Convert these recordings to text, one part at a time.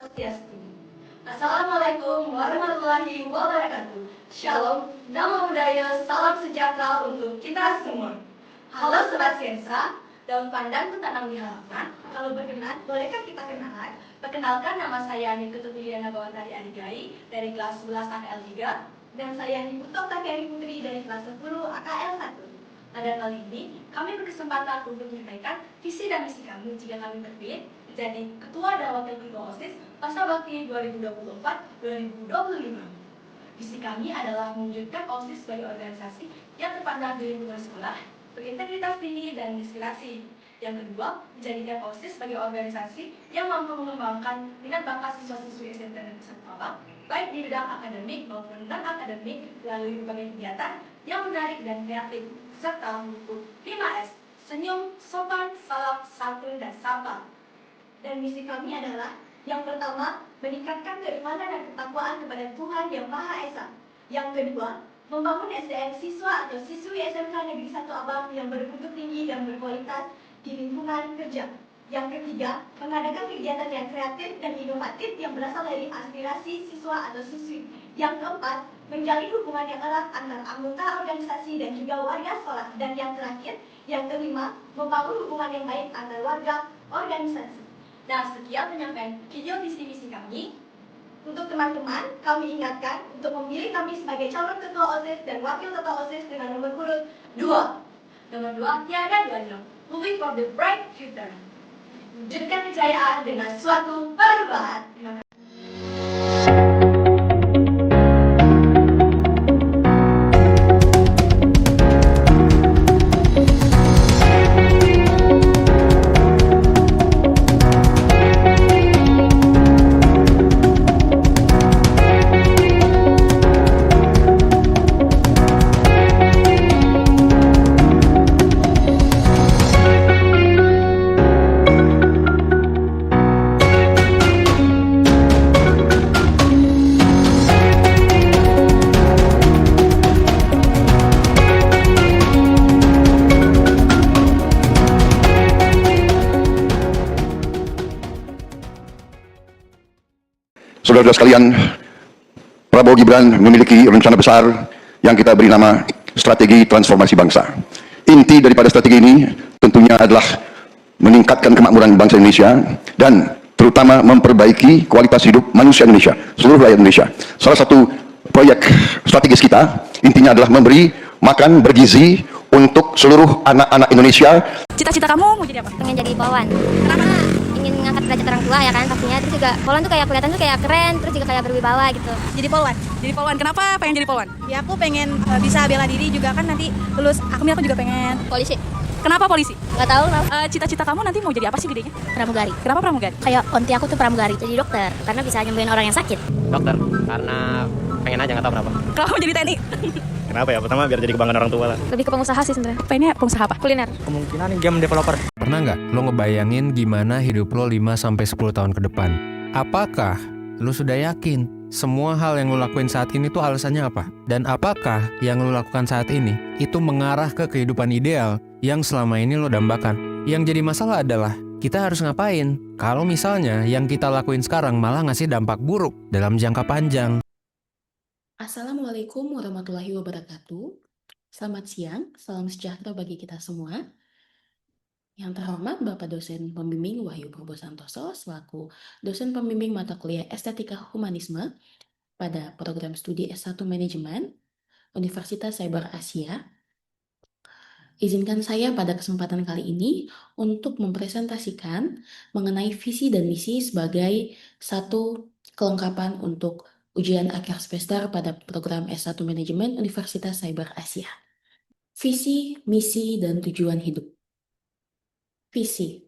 Swastiastu. Assalamualaikum warahmatullahi wabarakatuh. Shalom, namo buddhaya, salam sejahtera untuk kita semua. Halo Sobat Siensa, daun pandan tertanam di halaman. Kalau berkenan, bolehkah kita kenalan? Perkenalkan, nama saya Nikutu Piliana Bawatari Adigai dari kelas 11 AKL 3 dan saya Niputo Takeri Putri dari kelas 10 AKL 1. Pada kali ini, kami berkesempatan untuk menyampaikan visi dan misi kami jika kami terpilih menjadi Ketua dan Wakil Ketua OSIS Masa Bakti 2024-2025. Visi kami adalah mewujudkan OSIS sebagai organisasi yang terpandang di lingkungan sekolah, berintegritas tinggi dan inspirasi. Yang kedua, menjadikan OSIS sebagai organisasi yang mampu mengembangkan minat bakat siswa-siswi SMP dan Sabang, baik di bidang akademik maupun non-akademik melalui berbagai kegiatan yang menarik dan kreatif, serta mendukung 5S, senyum, sopan, salam, santun, dan sapa. Dan misi kami adalah yang pertama, meningkatkan keimanan dan ketakwaan kepada Tuhan Yang Maha Esa. Yang kedua, membangun SDM siswa atau siswi SMK Negeri 1 Abang yang bermutu tinggi dan berkualitas di lingkungan kerja. Yang ketiga, mengadakan kegiatan yang kreatif dan inovatif yang berasal dari aspirasi siswa atau siswi. Yang keempat, menjalin hubungan yang erat antar anggota organisasi dan juga warga sekolah. Dan yang terakhir, yang kelima, membangun hubungan yang baik antar warga organisasi. Nah, sekian penyampaian video visi misi kami. Untuk teman-teman, kami ingatkan untuk memilih kami sebagai calon ketua OSIS dan wakil ketua OSIS dengan nomor urut 2. Nomor 2, tiada duanya. Moving for the bright future. Wujudkan kejayaan dengan suatu perubahan. Terima kasih. Saudara-saudara sekalian, Prabowo Gibran memiliki rencana besar yang kita beri nama strategi transformasi bangsa. Inti daripada strategi ini tentunya adalah meningkatkan kemakmuran bangsa Indonesia dan terutama memperbaiki kualitas hidup manusia Indonesia, seluruh rakyat Indonesia. Salah satu proyek strategis kita intinya adalah memberi makan bergizi untuk seluruh anak-anak Indonesia. Cita-cita kamu mau jadi apa? Pengen jadi polwan. Kenapa? Ingin mengangkat derajat orang tua ya kan pastinya. Terus juga polwan tuh kayak kelihatan tuh kayak keren, terus juga kayak berwibawa gitu. Jadi polwan. Jadi polwan. Kenapa pengen jadi polwan? Ya aku pengen bisa bela diri juga kan nanti lulus. Aku juga pengen Polisi. Kenapa polisi? Nggak tahu kenapa. Cita-cita kamu nanti mau jadi apa sih gedenya? Pramugari. Kenapa pramugari? Kayak onti aku tuh pramugari. Jadi dokter karena bisa nyembuhin orang yang sakit. Dokter, karena pengen aja nggak tahu kenapa. Kalau mau jadi TNI? Kenapa ya? Pertama biar jadi kebanggaan orang tua lah. Lebih ke pengusaha sih sebenarnya. Pengennya pengusaha apa? Kuliner. Kemungkinan game developer. Pernah nggak lo ngebayangin gimana hidup lo 5-10 tahun ke depan? Apakah lo sudah yakin semua hal yang lo lakuin saat ini tuh alasannya apa? Dan apakah yang lo lakukan saat ini itu mengarah ke kehidupan ideal yang selama ini lo dambakan? Yang jadi masalah adalah kita harus ngapain kalau misalnya yang kita lakuin sekarang malah ngasih dampak buruk dalam jangka panjang. Assalamualaikum warahmatullahi wabarakatuh. Selamat siang, salam sejahtera bagi kita semua. Yang terhormat Bapak Dosen Pembimbing Wahyu Purbo Santoso selaku dosen pembimbing mata kuliah Estetika Humanisme pada program studi S1 Manajemen Universitas Cyber Asia. Izinkan saya pada kesempatan kali ini untuk mempresentasikan mengenai visi dan misi sebagai satu kelengkapan untuk ujian akhir semester pada program S1 Manajemen Universitas Cyber Asia. Visi, misi, dan tujuan hidup. Visi.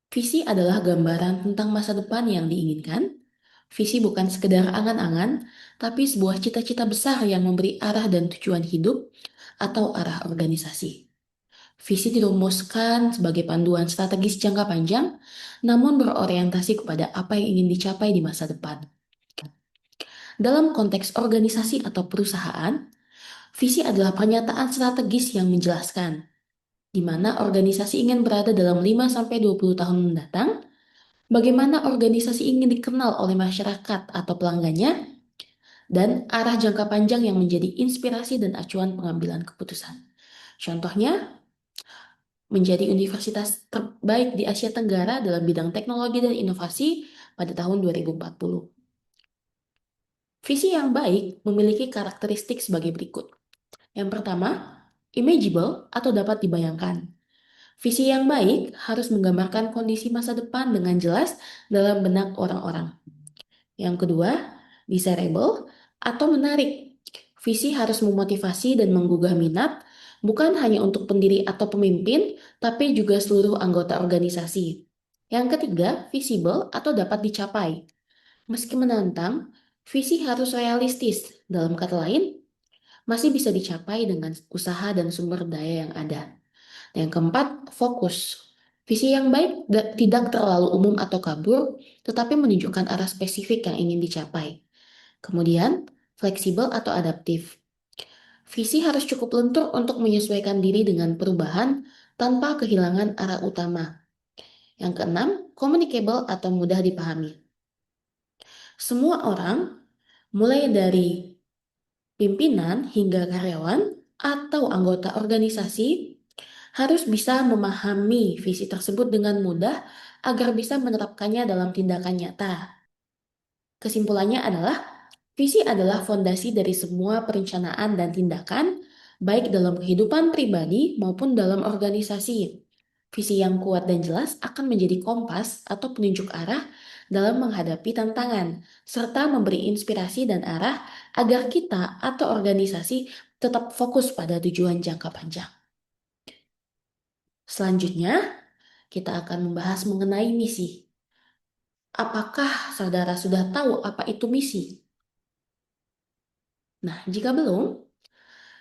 Visi adalah gambaran tentang masa depan yang diinginkan. Visi bukan sekedar angan-angan, tapi sebuah cita-cita besar yang memberi arah dan tujuan hidup atau arah organisasi. Visi dirumuskan sebagai panduan strategis jangka panjang, namun berorientasi kepada apa yang ingin dicapai di masa depan. Dalam konteks organisasi atau perusahaan, visi adalah pernyataan strategis yang menjelaskan di mana organisasi ingin berada dalam 5-20 tahun mendatang, bagaimana organisasi ingin dikenal oleh masyarakat atau pelanggannya, dan arah jangka panjang yang menjadi inspirasi dan acuan pengambilan keputusan. Contohnya, menjadi universitas terbaik di Asia Tenggara dalam bidang teknologi dan inovasi pada tahun 2040. Visi yang baik memiliki karakteristik sebagai berikut. Yang pertama, imaginable atau dapat dibayangkan. Visi yang baik harus menggambarkan kondisi masa depan dengan jelas dalam benak orang-orang. Yang kedua, desirable atau menarik. Visi harus memotivasi dan menggugah minat, bukan hanya untuk pendiri atau pemimpin, tapi juga seluruh anggota organisasi. Yang ketiga, visible atau dapat dicapai. Meski menantang, visi harus realistis. Dalam kata lain, masih bisa dicapai dengan usaha dan sumber daya yang ada. Yang keempat, fokus. Visi yang baik tidak terlalu umum atau kabur, tetapi menunjukkan arah spesifik yang ingin dicapai. Kemudian, fleksibel atau adaptif. Visi harus cukup lentur untuk menyesuaikan diri dengan perubahan tanpa kehilangan arah utama. Yang keenam, communicable atau mudah dipahami. Semua orang, mulai dari pimpinan hingga karyawan atau anggota organisasi, harus bisa memahami visi tersebut dengan mudah agar bisa menerapkannya dalam tindakan nyata. Kesimpulannya adalah, visi adalah fondasi dari semua perencanaan dan tindakan, baik dalam kehidupan pribadi maupun dalam organisasi. Visi yang kuat dan jelas akan menjadi kompas atau penunjuk arah dalam menghadapi tantangan, serta memberi inspirasi dan arah agar kita atau organisasi tetap fokus pada tujuan jangka panjang. Selanjutnya, kita akan membahas mengenai misi. Apakah saudara sudah tahu apa itu misi? Nah, jika belum,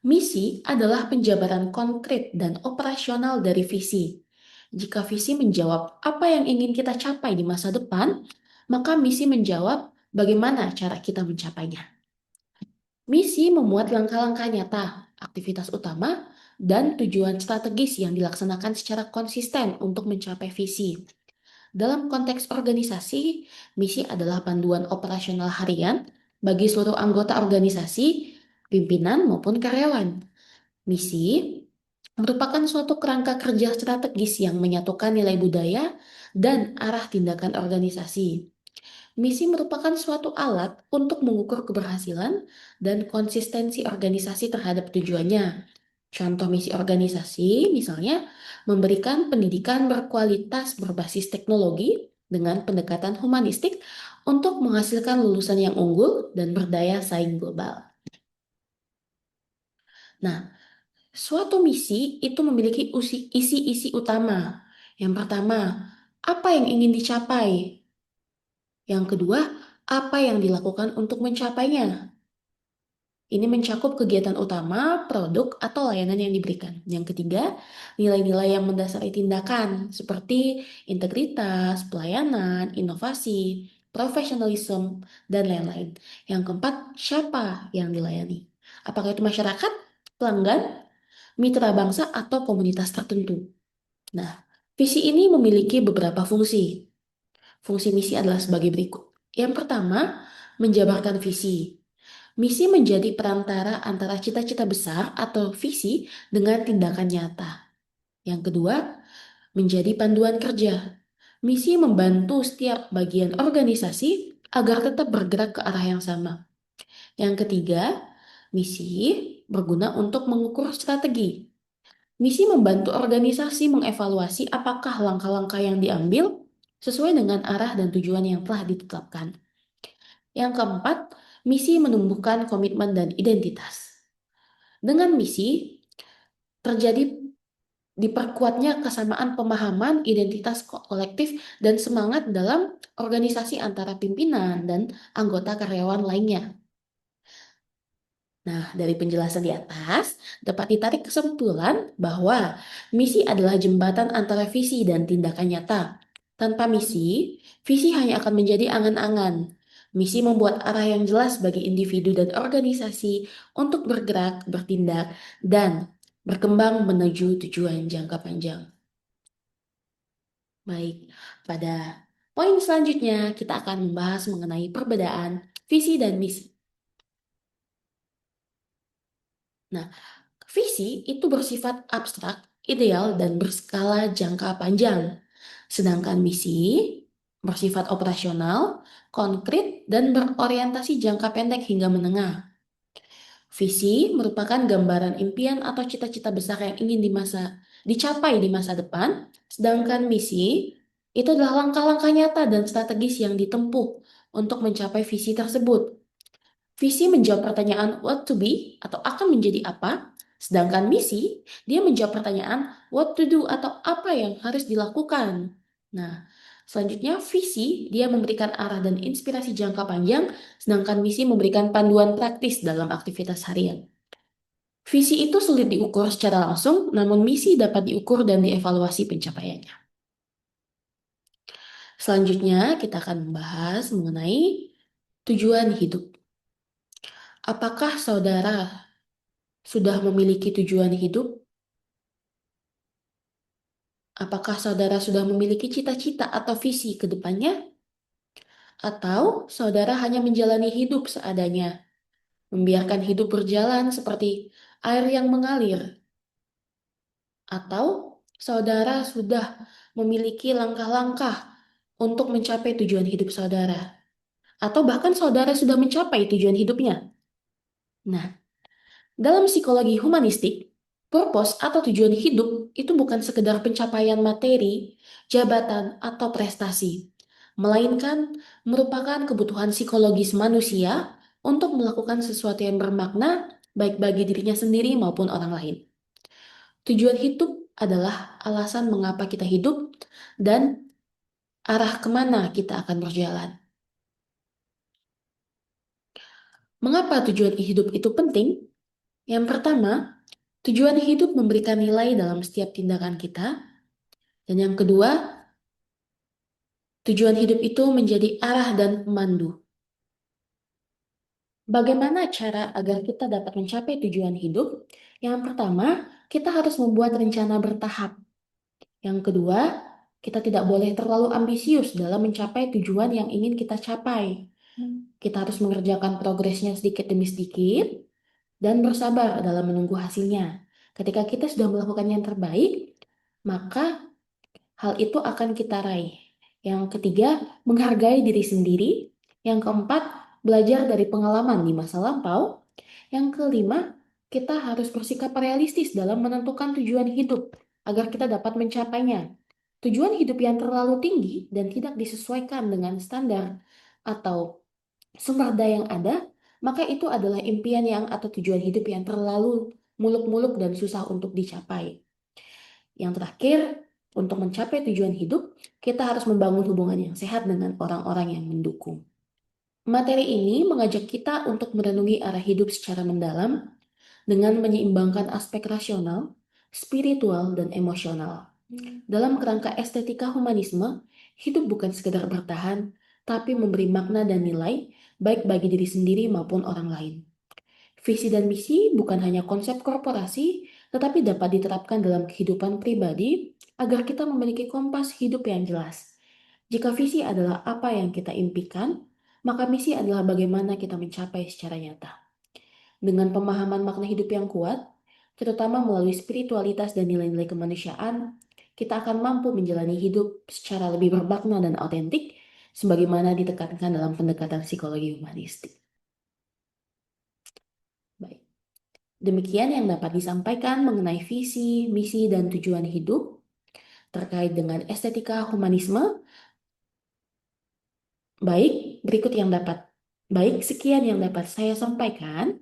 misi adalah penjabaran konkret dan operasional dari visi. Jika visi menjawab apa yang ingin kita capai di masa depan, maka misi menjawab bagaimana cara kita mencapainya. Misi memuat langkah-langkah nyata, aktivitas utama, dan tujuan strategis yang dilaksanakan secara konsisten untuk mencapai visi. Dalam konteks organisasi, misi adalah panduan operasional harian bagi seluruh anggota organisasi, pimpinan maupun karyawan. Misi merupakan suatu kerangka kerja strategis yang menyatukan nilai budaya dan arah tindakan organisasi. Misi merupakan suatu alat untuk mengukur keberhasilan dan konsistensi organisasi terhadap tujuannya. Contoh misi organisasi, misalnya, memberikan pendidikan berkualitas berbasis teknologi dengan pendekatan humanistik untuk menghasilkan lulusan yang unggul dan berdaya saing global. Nah, suatu misi itu memiliki isi-isi utama. Yang pertama, apa yang ingin dicapai? Yang kedua, apa yang dilakukan untuk mencapainya? Ini mencakup kegiatan utama, produk, atau layanan yang diberikan. Yang ketiga, nilai-nilai yang mendasari tindakan, seperti integritas, pelayanan, inovasi, profesionalisme, dan lain-lain. Yang keempat, siapa yang dilayani? Apakah itu masyarakat, pelanggan, mitra bangsa, atau komunitas tertentu? Nah, visi ini memiliki beberapa fungsi. Fungsi misi adalah sebagai berikut. Yang pertama, menjabarkan visi. Misi menjadi perantara antara cita-cita besar atau visi dengan tindakan nyata. Yang kedua, menjadi panduan kerja. Misi membantu setiap bagian organisasi agar tetap bergerak ke arah yang sama. Yang ketiga, misi berguna untuk mengukur strategi. Misi membantu organisasi mengevaluasi apakah langkah-langkah yang diambil sesuai dengan arah dan tujuan yang telah ditetapkan. Yang keempat, misi menumbuhkan komitmen dan identitas. Dengan misi, terjadi diperkuatnya kesamaan pemahaman, identitas kolektif, dan semangat dalam organisasi antara pimpinan dan anggota karyawan lainnya. Nah, dari penjelasan di atas, dapat ditarik kesimpulan bahwa misi adalah jembatan antara visi dan tindakan nyata. Tanpa misi, visi hanya akan menjadi angan-angan. Misi membuat arah yang jelas bagi individu dan organisasi untuk bergerak, bertindak, dan berkembang menuju tujuan jangka panjang. Baik, pada Poin selanjutnya, kita akan membahas mengenai perbedaan visi dan misi. Nah, visi itu bersifat abstrak, ideal, dan berskala jangka panjang. Sedangkan misi bersifat operasional, konkret, dan berorientasi jangka pendek hingga menengah. Visi merupakan gambaran impian atau cita-cita besar yang ingin dicapai di masa depan, sedangkan misi itu adalah langkah-langkah nyata dan strategis yang ditempuh untuk mencapai visi tersebut. Visi menjawab pertanyaan what to be atau akan menjadi apa, sedangkan misi dia menjawab pertanyaan what to do atau apa yang harus dilakukan. Nah, selanjutnya visi dia memberikan arah dan inspirasi jangka panjang, sedangkan misi memberikan panduan praktis dalam aktivitas harian. Visi itu sulit diukur secara langsung, namun misi dapat diukur dan dievaluasi pencapaiannya. Selanjutnya, kita akan membahas mengenai tujuan hidup. Apakah saudara sudah memiliki tujuan hidup? Apakah saudara sudah memiliki cita-cita atau visi ke depannya? Atau saudara hanya menjalani hidup seadanya, membiarkan hidup berjalan seperti air yang mengalir? Atau saudara sudah memiliki langkah-langkah untuk mencapai tujuan hidup saudara? Atau bahkan saudara sudah mencapai tujuan hidupnya? Nah, dalam psikologi humanistik, purpose atau tujuan hidup itu bukan sekedar pencapaian materi, jabatan, atau prestasi, melainkan merupakan kebutuhan psikologis manusia untuk melakukan sesuatu yang bermakna baik bagi dirinya sendiri maupun orang lain. Tujuan hidup adalah alasan mengapa kita hidup dan arah kemana kita akan berjalan. Mengapa tujuan hidup itu penting? Yang pertama, tujuan hidup memberikan nilai dalam setiap tindakan kita. Dan yang kedua, tujuan hidup itu menjadi arah dan pemandu. Bagaimana cara agar kita dapat mencapai tujuan hidup? Yang pertama, kita harus membuat rencana bertahap. Yang kedua, kita tidak boleh terlalu ambisius dalam mencapai tujuan yang ingin kita capai. Kita harus mengerjakan progresnya sedikit demi sedikit dan bersabar dalam menunggu hasilnya. Ketika kita sudah melakukan yang terbaik, maka hal itu akan kita raih. Yang ketiga, menghargai diri sendiri. Yang keempat, belajar dari pengalaman di masa lampau. Yang kelima, kita harus bersikap realistis dalam menentukan tujuan hidup agar kita dapat mencapainya. Tujuan hidup yang terlalu tinggi dan tidak disesuaikan dengan standar atau sumber daya yang ada, maka itu adalah impian yang atau tujuan hidup yang terlalu muluk-muluk dan susah untuk dicapai. Yang terakhir, untuk mencapai tujuan hidup, kita harus membangun hubungan yang sehat dengan orang-orang yang mendukung. Materi ini mengajak kita untuk merenungi arah hidup secara mendalam dengan menyeimbangkan aspek rasional, spiritual, dan emosional. Dalam kerangka estetika humanisme, hidup bukan sekedar bertahan, tapi memberi makna dan nilai baik bagi diri sendiri maupun orang lain. Visi dan misi bukan hanya konsep korporasi, tetapi dapat diterapkan dalam kehidupan pribadi agar kita memiliki kompas hidup yang jelas. Jika visi adalah apa yang kita impikan, maka misi adalah bagaimana kita mencapai secara nyata. Dengan pemahaman makna hidup yang kuat, terutama melalui spiritualitas dan nilai-nilai kemanusiaan, kita akan mampu menjalani hidup secara lebih bermakna dan autentik, sebagaimana ditekankan dalam pendekatan psikologi humanistik. Baik. Demikian yang dapat disampaikan mengenai visi, misi, dan tujuan hidup terkait dengan estetika humanisme. Sekian yang dapat saya sampaikan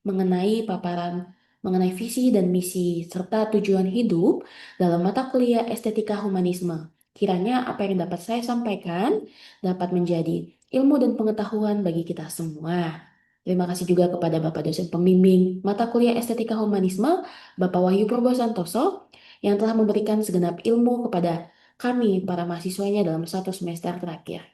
mengenai paparan mengenai visi dan misi serta tujuan hidup dalam mata kuliah estetika humanisme. Kiranya apa yang dapat saya sampaikan dapat menjadi ilmu dan pengetahuan bagi kita semua. Terima kasih juga kepada Bapak dosen pembimbing mata kuliah estetika humanisme, Bapak Wahyu Purbo Santoso, yang telah memberikan segenap ilmu kepada kami para mahasiswanya dalam 1 semester terakhir.